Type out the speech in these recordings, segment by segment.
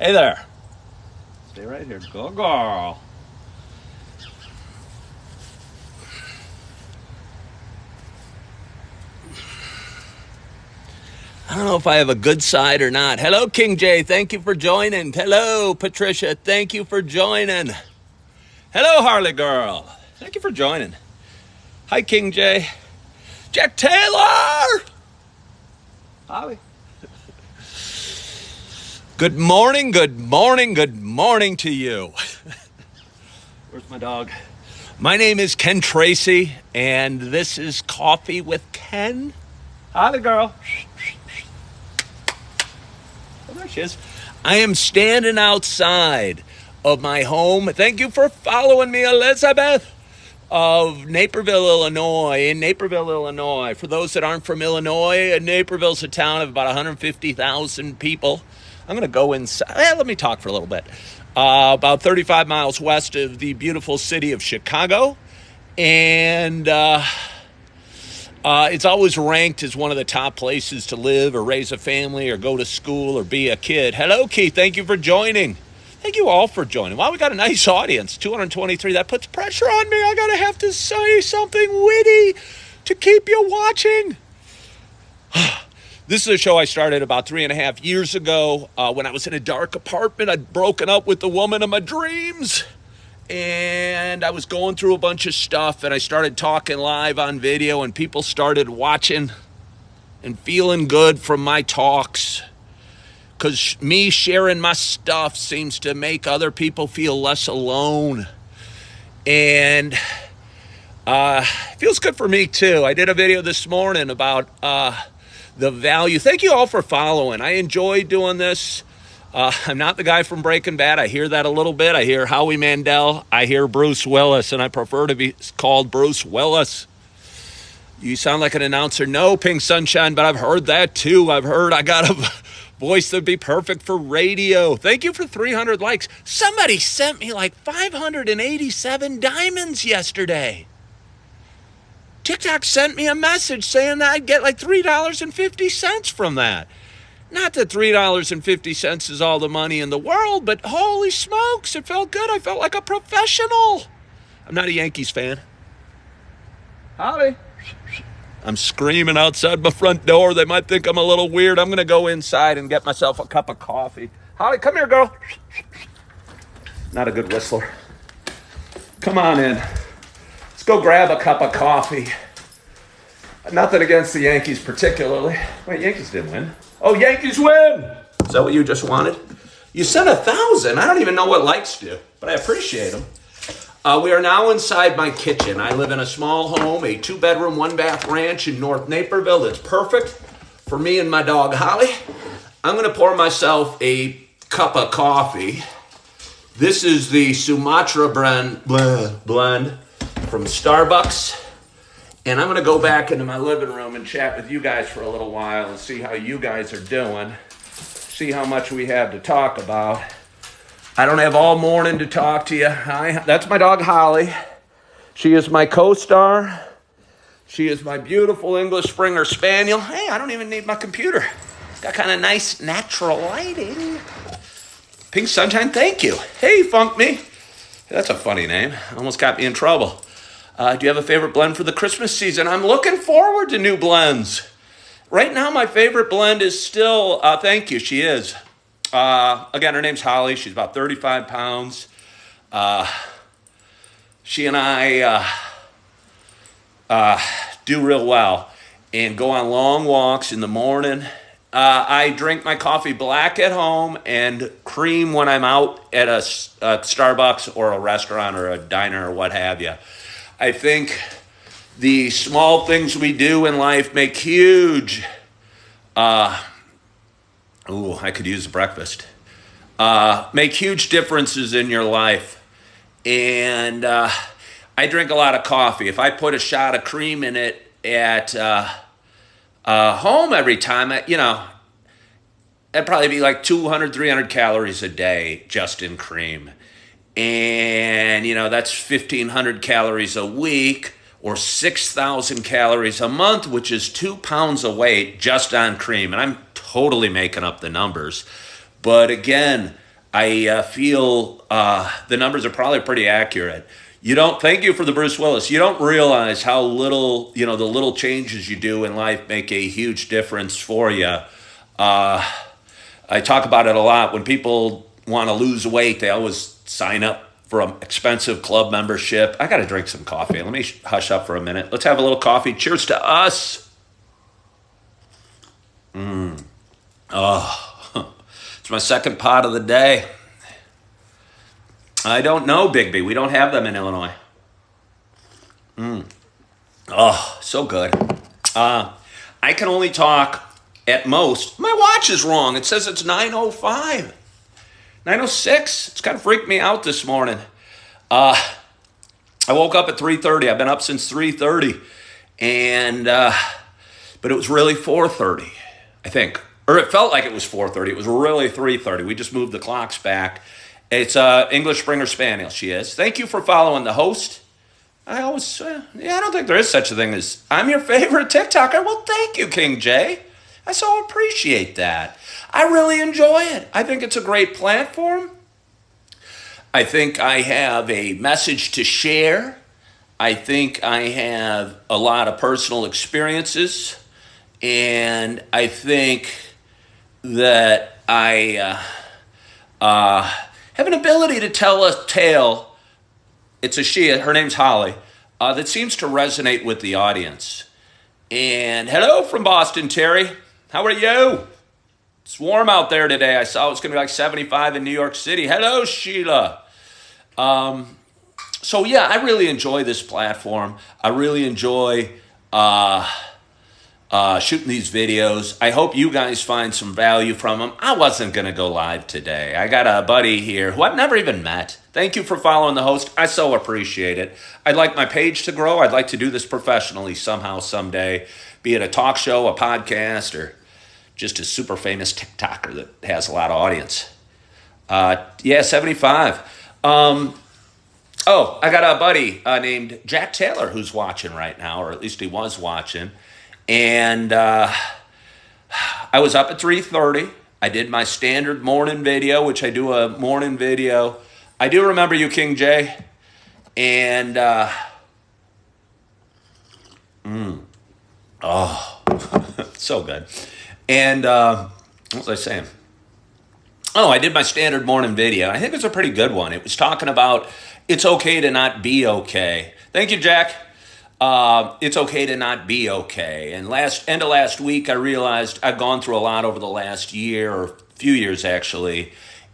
Hey there. Stay right here. Go, girl. I don't know if I have a good side or not. Hello, King J. Thank you for joining. Hello, Patricia. Thank you for joining. Hello, Harley Girl. Thank you for joining. Hi, King J. Jack Taylor. Holly. Good morning, good morning, good morning to you. Where's my dog? My name is Ken Tracy, and this is Coffee with Ken. Holly Girl. Oh, there she is. I am standing outside of my home. Thank you for following me, Elizabeth, of Naperville, Illinois. In Naperville, Illinois. For those that aren't from Illinois, Naperville's a town of about 150,000 people. I'm going to go inside. Let me talk for a little bit. About 35 miles west of the beautiful city of Chicago. And it's always ranked as one of the top places to live or raise a family or go to school or be a kid. Hello, Keith. Thank you for joining. Thank you all for joining. Wow, we got a nice audience. 223. That puts pressure on me. I got to have to say something witty to keep you watching. This is a show I started about 3.5 years ago when I was in a dark apartment. I'd broken up with the woman of my dreams. And I was going through a bunch of stuff, and I started talking live on video, and people started watching and feeling good from my talks. Because me sharing my stuff seems to make other people feel less alone. And it feels good for me, too. I did a video this morning about the value. Thank you all for following. I enjoy doing this. I'm not the guy from Breaking Bad. I hear that a little bit. I hear Howie Mandel. I hear Bruce Willis, and I prefer to be called Bruce Willis. You sound like an announcer. No, Pink Sunshine, but I've heard that too. I've heard I got a voice that'd be perfect for radio. Thank you for 300 likes. Somebody sent me like 587 diamonds yesterday. TikTok sent me a message saying that I'd get like $3.50 from that. Not that $3.50 is all the money in the world, but holy smokes, it felt good. I felt like a professional. I'm not a Yankees fan. Holly. I'm screaming outside my front door. They might think I'm a little weird. I'm going to go inside and get myself a cup of coffee. Holly, come here, girl. Not a good whistler. Come on in. Let's go grab a cup of coffee. Nothing against the Yankees particularly. Wait, Yankees didn't win. Oh, Yankees win! Is that what you just wanted? You sent 1,000. I don't even know what likes do, but I appreciate them. We are now inside my kitchen. I live in a small home, a 2-bedroom, 1-bath ranch in North Naperville that's perfect for me and my dog, Holly. I'm going to pour myself a cup of coffee. This is the Sumatra blend from Starbucks. And I'm going to go back into my living room and chat with you guys for a little while and see how you guys are doing. See how much we have to talk about. I don't have all morning to talk to you. That's my dog, Holly. She is my co-star. She is my beautiful English Springer Spaniel. Hey, I don't even need my computer. It's got kind of nice natural lighting. Pink Sunshine, thank you. Hey, Funk Me. That's a funny name. Almost got me in trouble. Do you have a favorite blend for the Christmas season? I'm looking forward to new blends. Right now, my favorite blend is still, thank you, she is. Again, her name's Holly. She's about 35 pounds. She and I do real well and go on long walks in the morning. I drink my coffee black at home and cream when I'm out at a Starbucks or a restaurant or a diner or what have you. I think the small things we do in life make huge, I could use breakfast, make huge differences in your life. And I drink a lot of coffee. If I put a shot of cream in it at home every time, that'd probably be like 200, 300 calories a day just in cream. And, that's 1,500 calories a week or 6,000 calories a month, which is 2 pounds of weight just on cream. And I'm totally making up the numbers. But again, I feel the numbers are probably pretty accurate. You don't. Thank you for the Bruce Willis. You don't realize how little, the little changes you do in life make a huge difference for you. I talk about it a lot. When people want to lose weight, they always sign up for an expensive club membership. I got to drink some coffee. Let me hush up for a minute. Let's have a little coffee. Cheers to us. Oh, it's my second pot of the day. I don't know, Bigby. We don't have them in Illinois. Oh, so good. I can only talk at most. My watch is wrong. It says it's 9:05. 9:06. It's kind of freaked me out this morning. I woke up at 3:30. I've been up since 3:30. And, but it was really 4:30, I think. Or it felt like it was 4:30. It was really 3:30. We just moved the clocks back. It's English Springer Spaniel, she is. Thank you for following the host. I always, I don't think there is such a thing as, I'm your favorite TikToker. Well, thank you, King J. I so appreciate that. I really enjoy it. I think it's a great platform. I think I have a message to share. I think I have a lot of personal experiences. And I think that I have an ability to tell a tale. It's a she, her name's Holly, that seems to resonate with the audience. And hello from Boston, Terry. How are you? It's warm out there today. I saw it was going to be like 75 in New York City. Hello, Sheila. So yeah, I really enjoy this platform. I really enjoy shooting these videos. I hope you guys find some value from them. I wasn't going to go live today. I got a buddy here who I've never even met. Thank you for following the host. I so appreciate it. I'd like my page to grow. I'd like to do this professionally somehow, someday, be it a talk show, a podcast, or just a super famous TikToker that has a lot of audience. 75. I got a buddy named Jack Taylor who's watching right now, or at least he was watching. And I was up at 3:30. I did my standard morning video, which I do a morning video. I do remember you, King J. And, so good. And what was I saying? Oh, I did my standard morning video. I think it's a pretty good one. It was talking about it's okay to not be okay. Thank you, Jack. It's okay to not be okay. And end of last week, I realized I've gone through a lot over the last year, or few years actually,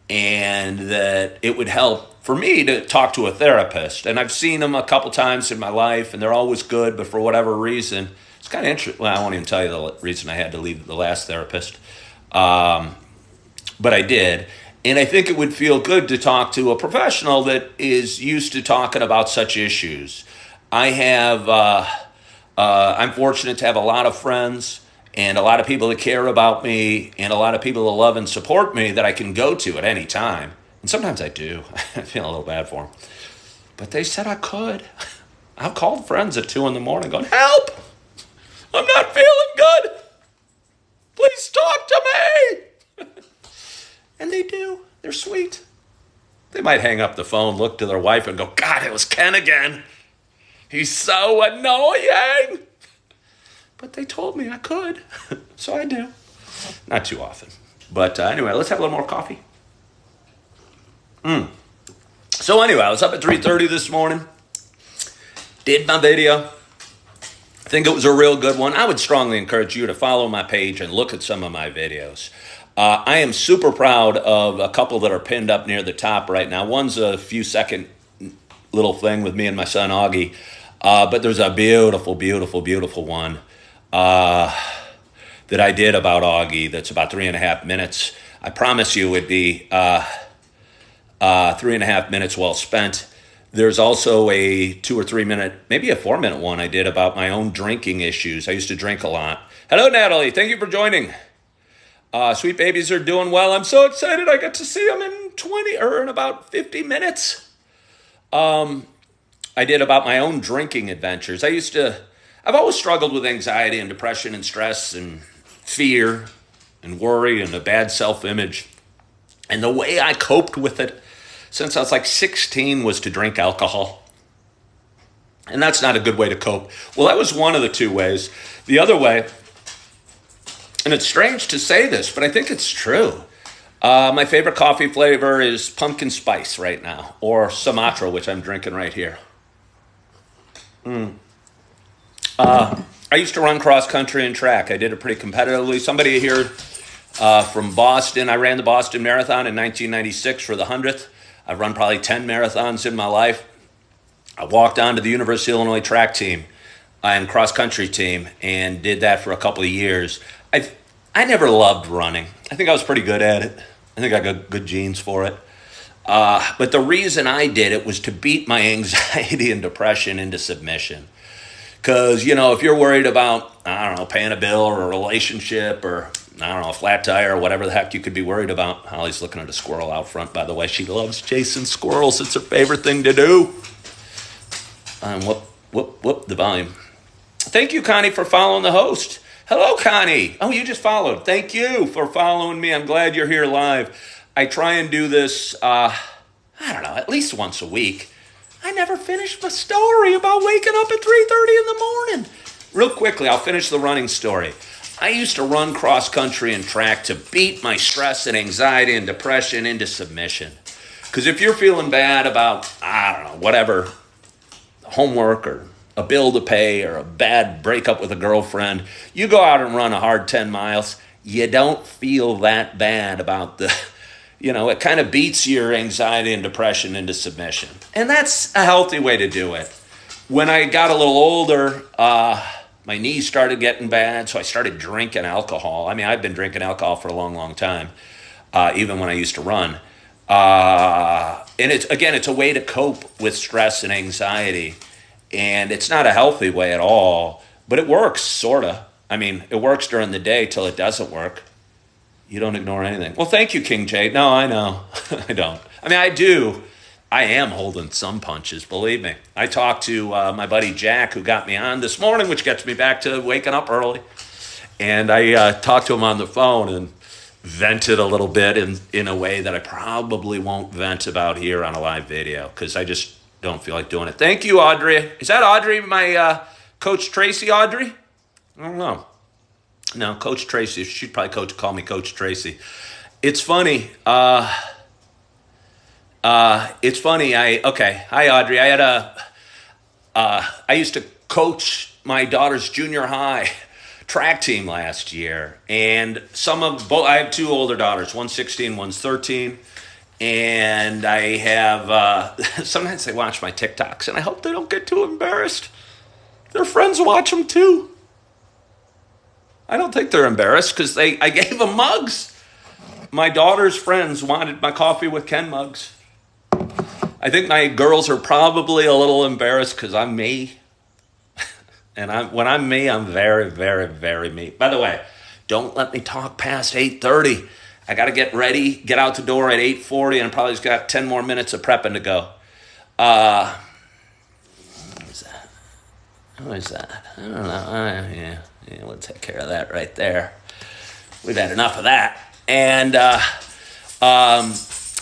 and that it would help for me to talk to a therapist. And I've seen them a couple times in my life, and they're always good, but for whatever reason, it's kind of interesting. Well, I won't even tell you the reason I had to leave the last therapist, but I did. And I think it would feel good to talk to a professional that is used to talking about such issues. I'm fortunate to have a lot of friends and a lot of people that care about me and a lot of people that love and support me that I can go to at any time. And sometimes I do. I feel a little bad for them. But they said I could. I've called friends at 2 a.m. going, help! I'm not feeling good. Please talk to me. And they do. They're sweet. They might hang up the phone, look to their wife and go, God, it was Ken again. He's so annoying. But they told me I could, so I do. Not too often. But anyway, let's have a little more coffee. So anyway, I was up at 3:30 this morning. Did my video. I think it was a real good one. I would strongly encourage you to follow my page and look at some of my videos. I am super proud of a couple that are pinned up near the top right now. One's a few second little thing with me and my son Augie. But there's a beautiful, beautiful, beautiful one that I did about Augie that's about 3.5 minutes. I promise you it'd be 3.5 minutes well spent. There's also a 2 or 3 minute, maybe a 4-minute one I did about my own drinking issues. I used to drink a lot. Hello, Natalie. Thank you for joining. Sweet babies are doing well. I'm so excited. I get to see them in about 50 minutes. I did about my own drinking adventures. I've always struggled with anxiety and depression and stress and fear and worry and a bad self-image. And the way I coped with it since I was like 16 was to drink alcohol. And that's not a good way to cope. Well, that was one of the two ways. The other way, and it's strange to say this, but I think it's true. My favorite coffee flavor is pumpkin spice right now, or Sumatra, which I'm drinking right here. I used to run cross country and track. I did it pretty competitively. Somebody here from Boston, I ran the Boston Marathon in 1996 for the 100th. I've run probably 10 marathons in my life. I walked onto the University of Illinois track team and cross country team and did that for a couple of years. I never loved running. I think I was pretty good at it. I think I got good genes for it. But the reason I did it was to beat my anxiety and depression into submission. Because, if you're worried about, paying a bill or a relationship or, a flat tire or whatever the heck you could be worried about. Holly's looking at a squirrel out front, by the way. She loves chasing squirrels. It's her favorite thing to do. Whoop, the volume. Thank you, Connie, for following the host. Hello, Connie. Oh, you just followed. Thank you for following me. I'm glad you're here live. I try and do this, at least once a week. I never finished my story about waking up at 3:30 in the morning. Real quickly, I'll finish the running story. I used to run cross country and track to beat my stress and anxiety and depression into submission. Because if you're feeling bad about, whatever, homework or a bill to pay or a bad breakup with a girlfriend, you go out and run a hard 10 miles, you don't feel that bad about it kind of beats your anxiety and depression into submission. And that's a healthy way to do it. When I got a little older, my knees started getting bad, so I started drinking alcohol. I've been drinking alcohol for a long, long time, even when I used to run. And it's a way to cope with stress and anxiety. And it's not a healthy way at all, but it works, sort of. It works during the day till it doesn't work. You don't ignore anything. Well, thank you, King Jade. No, I know. I don't. I do. I am holding some punches, believe me. I talked to my buddy Jack, who got me on this morning, which gets me back to waking up early. And I talked to him on the phone and vented a little bit in a way that I probably won't vent about here on a live video, because I just don't feel like doing it. Thank you, Audrey. Is that Audrey, my Coach Tracy Audrey? I don't know. No, Coach Tracy. She'd probably call me Coach Tracy. It's funny. Hi, Audrey. I used to coach my daughter's junior high track team last year. And I have two older daughters, one's 16, one's 13. And I have, sometimes they watch my TikToks and I hope they don't get too embarrassed. Their friends watch them too. I don't think they're embarrassed because I gave them mugs. My daughter's friends wanted my coffee with Ken mugs. I think my girls are probably a little embarrassed because I'm me. And when I'm me, I'm very, very, very me. By the way, don't let me talk past 8:30. I got to get ready, get out the door at 8:40, and I probably just got 10 more minutes of prepping to go. Who is that? I don't know. Yeah, we'll take care of that right there. We've had enough of that. And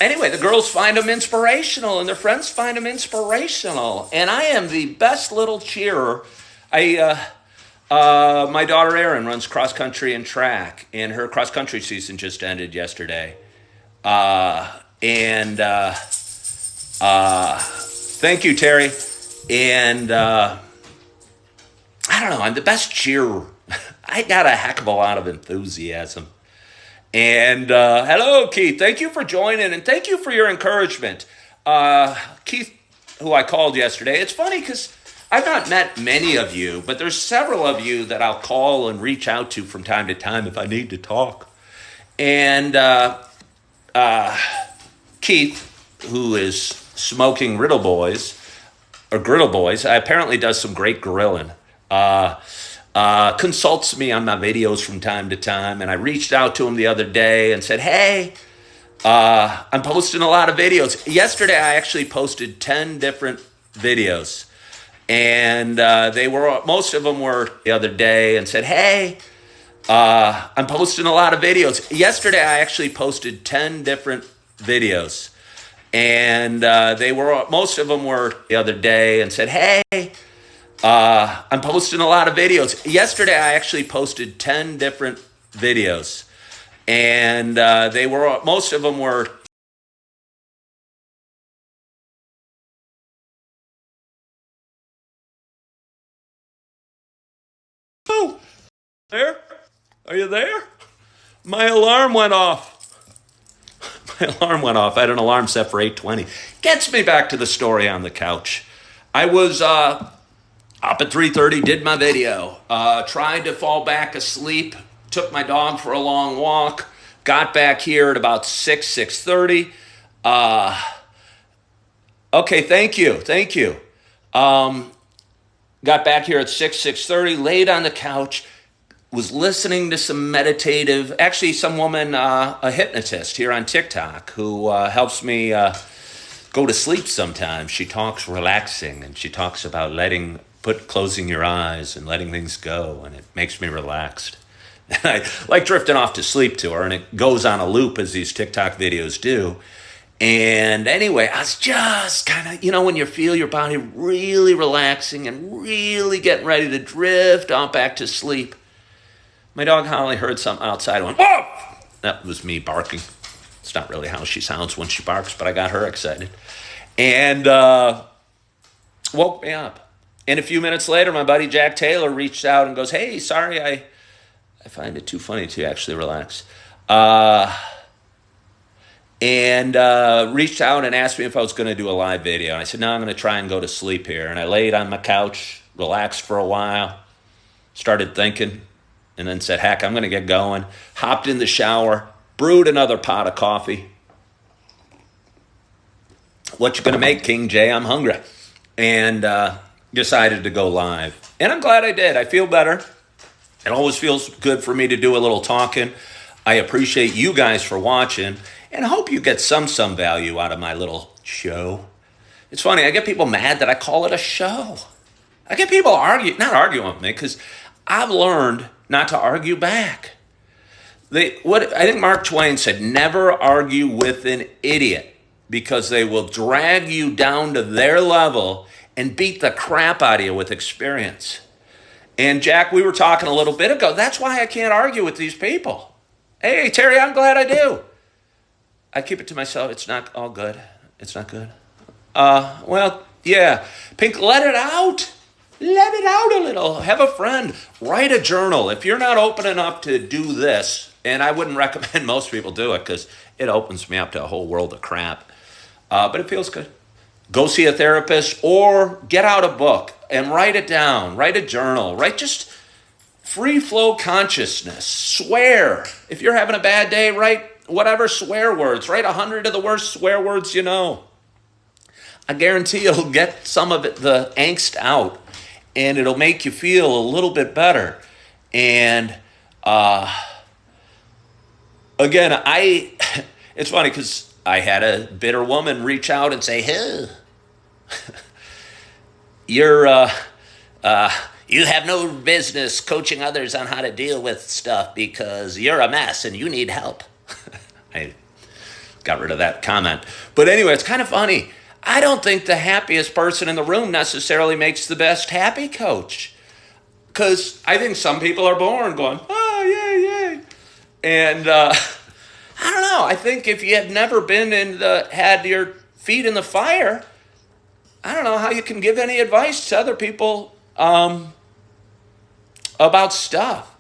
anyway, the girls find them inspirational, and their friends find them inspirational. And I am the best little cheerer. My daughter Erin runs cross country and track, and her cross country season just ended yesterday. Thank you, Terry. And I don't know, I'm the best cheerer. I got a heck of a lot of enthusiasm. And hello, Keith. Thank you for joining, and thank you for your encouragement. Keith, who I called yesterday, it's funny because I've not met many of you, but there's several of you that I'll call and reach out to from time to time if I need to talk. And Keith, who is smoking Griddle Boys, apparently does some great grilling. Consults me on my videos from time to time, and I reached out to him the other day and said, hey, I'm posting a lot of videos. Yesterday, I actually posted 10 different videos, and most of them were the other day, and said, hey, I'm posting a lot of videos. Yesterday, I actually posted 10 different videos. And most of them were the other day and said, hey, I'm posting a lot of videos. Yesterday, I actually posted 10 different videos. And most of them were. Oh, there? Are you there? My alarm went off. My alarm went off. I had an alarm set for 8:20. Gets me back to the story on the couch. I was up at 3:30, did my video, tried to fall back asleep, took my dog for a long walk, got back here at about 6:30. Okay, thank you. Got back here at 6:30, laid on the couch, was listening to some meditative, actually some woman, a hypnotist here on TikTok who helps me go to sleep sometimes. She talks relaxing and she talks about closing your eyes and letting things go, and it makes me relaxed. And I like drifting off to sleep to her, and it goes on a loop as these TikTok videos do. And anyway, I was just kind of, when you feel your body really relaxing and really getting ready to drift on back to sleep, my dog Holly heard something outside and went, whoa! That was me barking. It's not really how she sounds when she barks, but I got her excited. And woke me up. And a few minutes later, my buddy Jack Taylor reached out and goes, hey, sorry, I find it too funny to actually relax. And reached out and asked me if I was going to do a live video. And I said, no, I'm going to try and go to sleep here. And I laid on my couch, relaxed for a while, started thinking, and then said, heck, I'm going to get going. Hopped in the shower, brewed another pot of coffee. What you going to make, King J? I'm hungry. And decided to go live. And I'm glad I did. I feel better. It always feels good for me to do a little talking. I appreciate you guys for watching, and I hope you get some value out of my little show. It's funny, I get people mad that I call it a show. I get people not arguing with me, because I've learned not to argue back. I think Mark Twain said, never argue with an idiot, because they will drag you down to their level and beat the crap out of you with experience. And Jack, we were talking a little bit ago, that's why I can't argue with these people. Hey, Terry, I'm glad I do. I keep it to myself. It's not all good. It's not good. Well, yeah. Pink, let it out. Let it out a little. Have a friend. Write a journal. If you're not open enough to do this, and I wouldn't recommend most people do it because it opens me up to a whole world of crap, but it feels good. Go see a therapist or get out a book and write it down. Write a journal. Write just free flow consciousness. Swear. If you're having a bad day, write whatever swear words. Write 100 of the worst swear words you know. I guarantee it'll get some of the angst out, and it'll make you feel a little bit better. And again, it's funny because I had a bitter woman reach out and say, hey, you have no business coaching others on how to deal with stuff because you're a mess and you need help. I got rid of that comment. But anyway, it's kind of funny. I don't think the happiest person in the room necessarily makes the best happy coach. Because I think some people are born going, oh, yay. And I don't know. I think if you have never been had your feet in the fire, I don't know how you can give any advice to other people about stuff.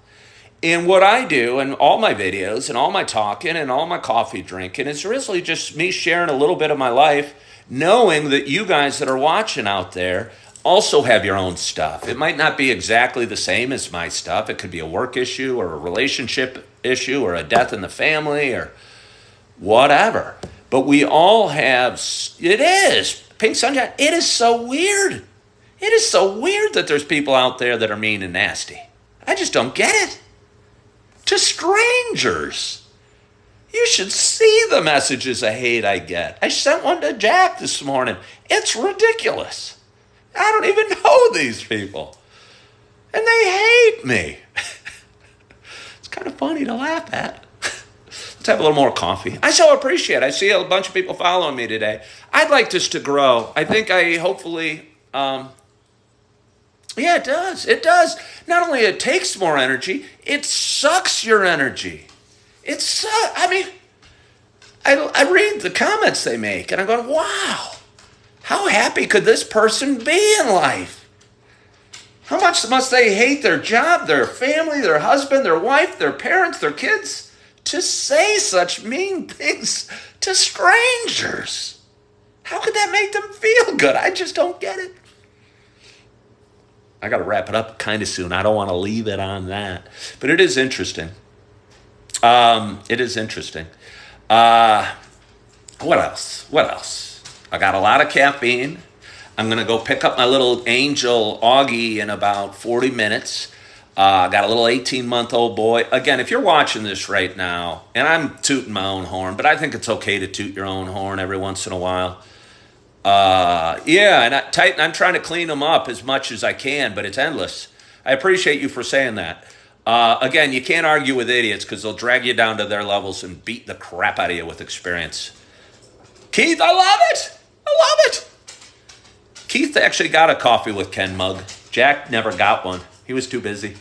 And what I do in all my videos and all my talking and all my coffee drinking is really just me sharing a little bit of my life, knowing that you guys that are watching out there also have your own stuff. It might not be exactly the same as my stuff. It could be a work issue or a relationship issue or a death in the family or whatever. But we all have, it is, Pink Sunshine, it is so weird. It is so weird that there's people out there that are mean and nasty. I just don't get it. To strangers. You should see the messages of hate I get. I sent one to Jack this morning. It's ridiculous. I don't even know these people. And they hate me. It's kind of funny to laugh at. Let's have a little more coffee. I so appreciate it. I see a bunch of people following me today. I'd like this to grow. I think hopefully, yeah, it does. It does. Not only it takes more energy, it sucks your energy. I mean, I read the comments they make, and I'm going, wow, how happy could this person be in life? How much must they hate their job, their family, their husband, their wife, their parents, their kids, to say such mean things to strangers? How could that make them feel good? I just don't get it. I got to wrap it up kind of soon. I don't want to leave it on that. But it is interesting. It is interesting. What else? I got a lot of caffeine. I'm going to go pick up my little angel Augie in about 40 minutes. I got a little 18-month-old boy. Again, if you're watching this right now, and I'm tooting my own horn, but I think it's okay to toot your own horn every once in a while. Yeah, and I'm trying to clean them up as much as I can, but it's endless. I appreciate you for saying that. Again, you can't argue with idiots because they'll drag you down to their levels and beat the crap out of you with experience. Keith, I love it. I love it. Keith actually got a coffee with Ken mug. Jack never got one. He was too busy.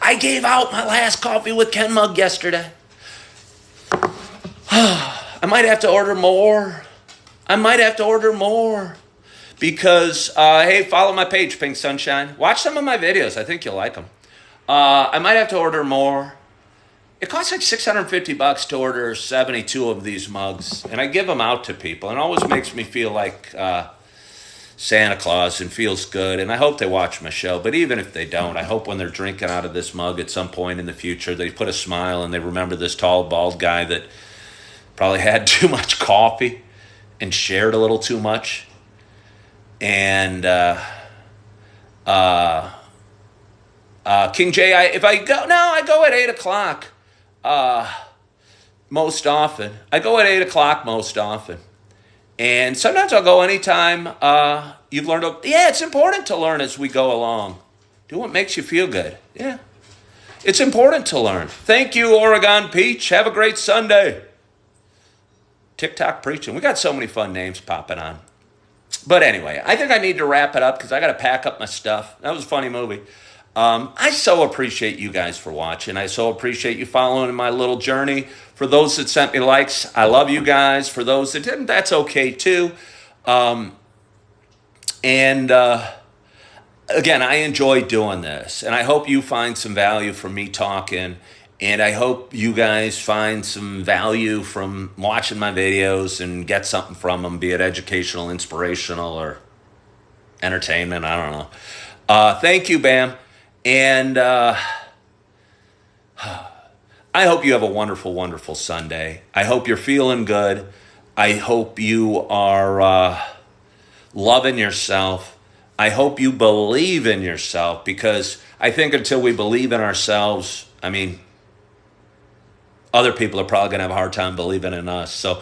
I gave out my last coffee with Ken mug yesterday. I might have to order more. Because, hey, follow my page, Pink Sunshine. Watch some of my videos. I think you'll like them. I might have to order more. It costs like $650 to order 72 of these mugs. And I give them out to people. And it always makes me feel like Santa Claus and feels good. And I hope they watch my show. But even if they don't, I hope when they're drinking out of this mug at some point in the future, they put a smile and they remember this tall, bald guy that probably had too much coffee and shared a little too much. And King J, I go at 8 o'clock most often. I go at 8 o'clock most often. And sometimes I'll go anytime you've learned. Yeah, it's important to learn as we go along. Do what makes you feel good. Yeah. It's important to learn. Thank you, Oregon Peach. Have a great Sunday. TikTok preaching. We got so many fun names popping on. But anyway, I think I need to wrap it up because I got to pack up my stuff. That was a funny movie. I so appreciate you guys for watching. I so appreciate you following my little journey. For those that sent me likes, I love you guys. For those that didn't, that's okay too. Again, I enjoy doing this. And I hope you find some value from me talking. And I hope you guys find some value from watching my videos and get something from them, be it educational, inspirational, or entertainment. I don't know. Thank you, Bam. And I hope you have a wonderful, wonderful Sunday. I hope you're feeling good. I hope you are loving yourself. I hope you believe in yourself, because I think until we believe in ourselves, I mean, other people are probably going to have a hard time believing in us. So